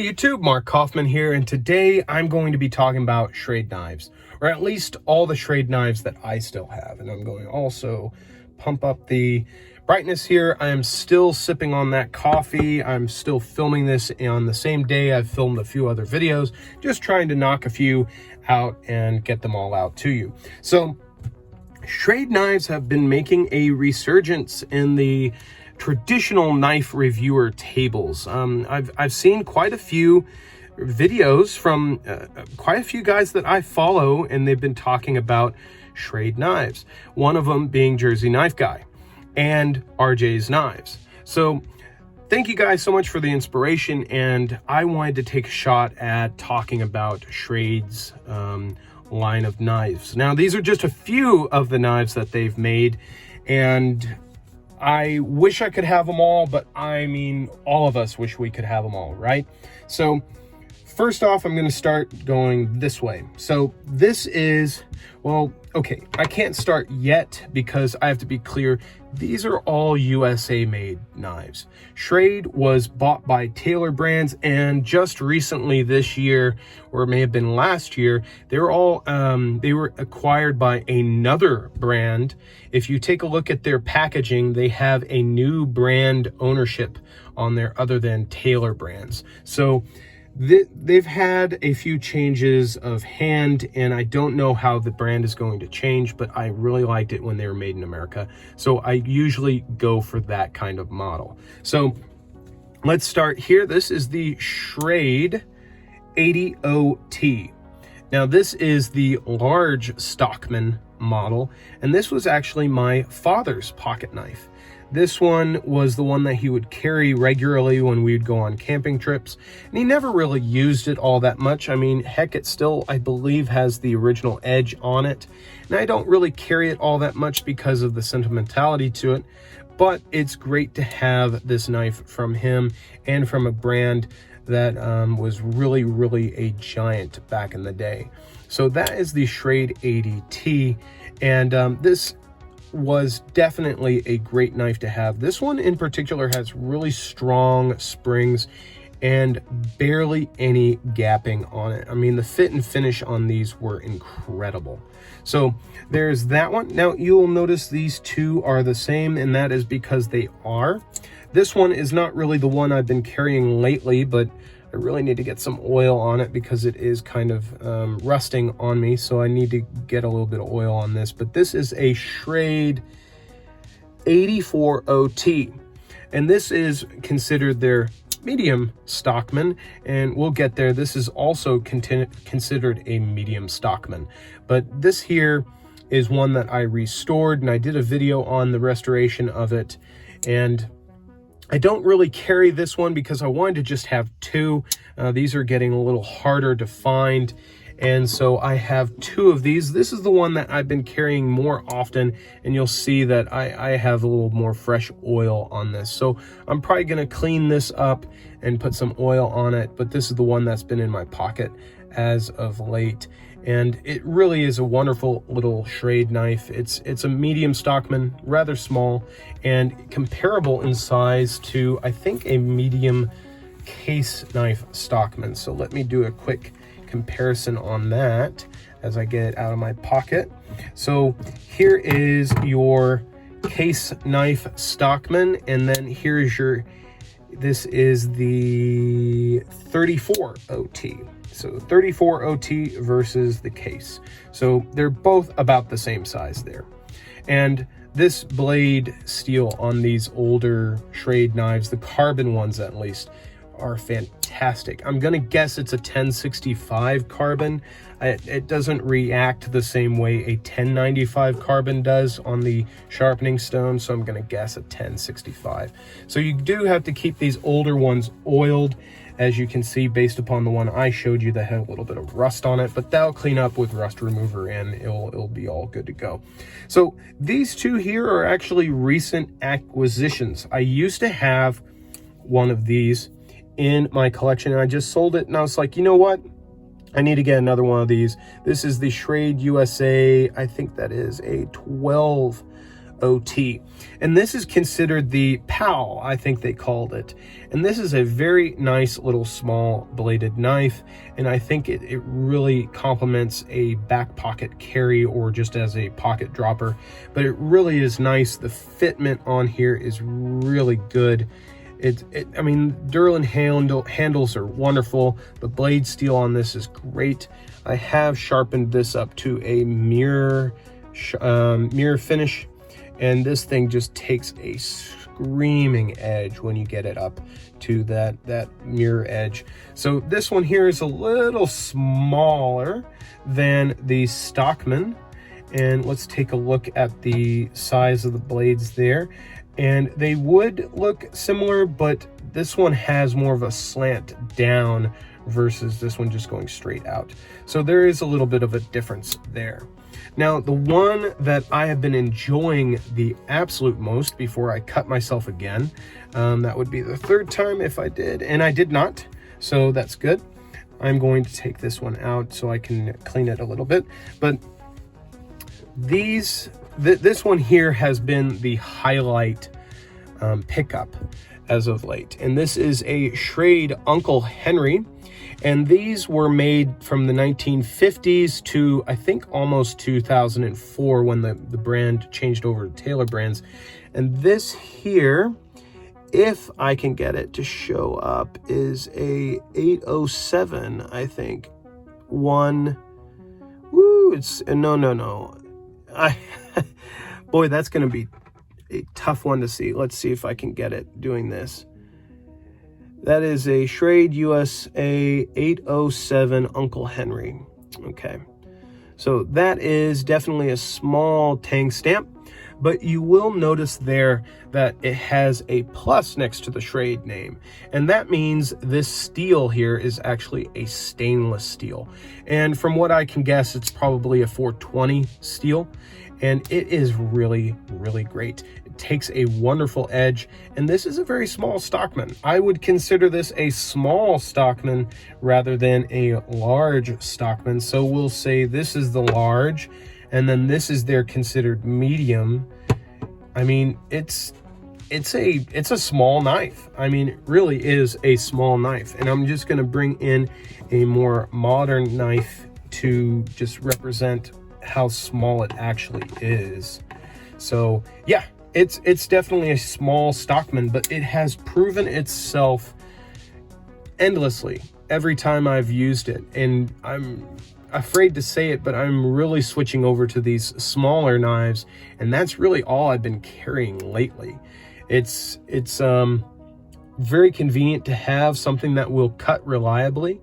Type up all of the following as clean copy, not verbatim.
YouTube, Mark Kaufman here, and today I'm going to be talking about Schrade knives, or at least all the Schrade knives that I still have. And I'm going to also pump up the brightness here. I am still sipping on that coffee. I'm still filming this on the same day I've filmed a few other videos, just trying to knock a few out and get them all out to you. So Schrade knives have been making a resurgence in the traditional knife reviewer tables. I've seen quite a few videos from quite a few guys that I follow, and they've been talking about Schrade knives. One of them being Jersey Knife Guy and RJ's Knives. So thank you guys so much for the inspiration, and I wanted to take a shot at talking about Schrade's line of knives. Now, these are just a few of the knives that they've made, and I wish I could have them all, but I mean, all of us wish we could have them all, right? So first off, I'm going to start going this way. So this is, well, okay, I can't start yet because I have to be clear. These are all USA made knives. Schrade was bought by Taylor Brands, and just recently this year, or it may have been last year, they were acquired by another brand. If you take a look at their packaging, they have a new brand ownership on there other than Taylor Brands. So they've had a few changes of hand, and I don't know how the brand is going to change, but I really liked it when they were made in America. So I usually go for that kind of model. So let's start here. This is the Schrade 80OT. Now this is the large Stockman model, and this was actually my father's pocket knife. This one was the one that he would carry regularly when we'd go on camping trips, and he never really used it all that much. I mean, heck, it still, I believe, has the original edge on it, and I don't really carry it all that much because of the sentimentality to it, but it's great to have this knife from him and from a brand that was really, really a giant back in the day. So that is the Schrade 80T, and this was definitely a great knife to have. This one in particular has really strong springs and barely any gapping on it. I mean, the fit and finish on these were incredible. So there's that one. Now you'll notice these two are the same, and that is because they are. This one is not really the one I've been carrying lately, but I really need to get some oil on it because it is kind of rusting on me. So I need to get a little bit of oil on this. But this is a Schrade 84OT. And this is considered their medium Stockman. And we'll get there. This is also considered a medium Stockman. But this here is one that I restored. And I did a video on the restoration of it. And I don't really carry this one because I wanted to just have two. These are getting a little harder to find, and so I have two of these. This is the one that I've been carrying more often, and you'll see that I have a little more fresh oil on this. So I'm probably going to clean this up and put some oil on it, but this is the one that's been in my pocket as of late. And it really is a wonderful little Schrade knife. It's a medium Stockman, rather small, and comparable in size to, I think, a medium case knife Stockman. So let me do a quick comparison on that as I get it out of my pocket. So here is your case knife Stockman, and then here's this is the 34OT. So 34OT versus the case. So they're both about the same size there. And this blade steel on these older Schrade knives, the carbon ones at least, are fantastic. I'm gonna guess it's a 1065 carbon. It doesn't react the same way a 1095 carbon does on the sharpening stone, so I'm gonna guess a 1065. So you do have to keep these older ones oiled, as you can see based upon the one I showed you that had a little bit of rust on it, but that'll clean up with rust remover and it'll be all good to go. So these two here are actually recent acquisitions. I used to have one of these in my collection, and I just sold it, and I was like, you know what? I need to get another one of these. This is the Schrade USA, I think that is a 12 OT. And this is considered the PAL, I think they called it. And this is a very nice little small bladed knife. And I think it really complements a back pocket carry or just as a pocket dropper. But it really is nice. The fitment on here is really good. I mean, Durlin handles are wonderful. The blade steel on this is great. I have sharpened this up to a mirror finish, and this thing just takes a screaming edge when you get it up to that mirror edge. So this one here is a little smaller than the Stockman, and let's take a look at the size of the blades there. And they would look similar, but this one has more of a slant down versus this one just going straight out. So there is a little bit of a difference there. Now, the one that I have been enjoying the absolute most before I cut myself again, that would be the third time if I did, and I did not, so that's good. I'm going to take this one out so I can clean it a little bit. But this one here has been the highlight pickup as of late, and this is a Schrade Uncle Henry, and these were made from the 1950s to I think almost 2004 when the brand changed over to Taylor Brands. And this here, if I can get it to show up, is a 807, I think. It's no. Boy, that's going to be a tough one to see. Let's see if I can get it doing this. That is a Schrade USA 807 Uncle Henry. Okay, so that is definitely a small tang stamp, but you will notice there that it has a plus next to the Schrade name, and that means this steel here is actually a stainless steel, and from what I can guess, it's probably a 420 steel, and it is really great. It takes a wonderful edge, and this is a very small Stockman. I would consider this a small Stockman rather than a large Stockman, so we'll say this is the large, and then this is their considered medium. I mean, it's a small knife. I mean, it really is a small knife, and I'm just going to bring in a more modern knife to just represent how small it actually is. So yeah, it's definitely a small Stockman, but it has proven itself endlessly every time I've used it, and I'm afraid to say it, but I'm really switching over to these smaller knives, and that's really all I've been carrying lately. It's very convenient to have something that will cut reliably.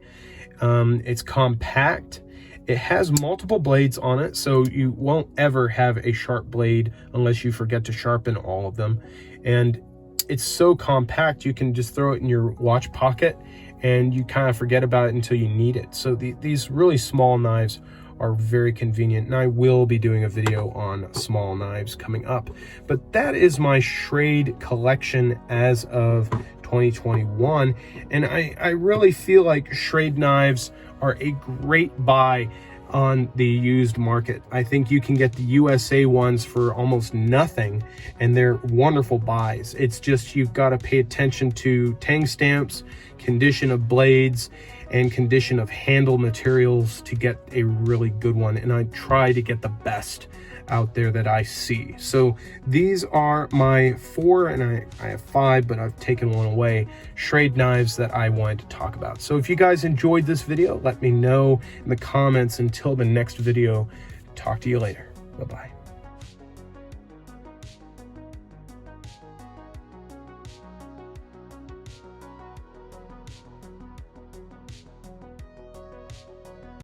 It's compact. It has multiple blades on it, so you won't ever have a sharp blade unless you forget to sharpen all of them. And it's so compact, you can just throw it in your watch pocket and you kind of forget about it until you need it. So these really small knives are very convenient, and I will be doing a video on small knives coming up. But that is my Schrade collection as of 2021, and I really feel like Schrade knives are a great buy on the used market. I think you can get the USA ones for almost nothing, and they're wonderful buys. It's just you've got to pay attention to tang stamps, condition of blades, and condition of handle materials to get a really good one, and I try to get the best out there that I see. So these are my 4, and I have 5, but I've taken one away, Schrade knives that I wanted to talk about. So if you guys enjoyed this video, let me know in the comments. Until the next video, talk to you later. Bye-bye.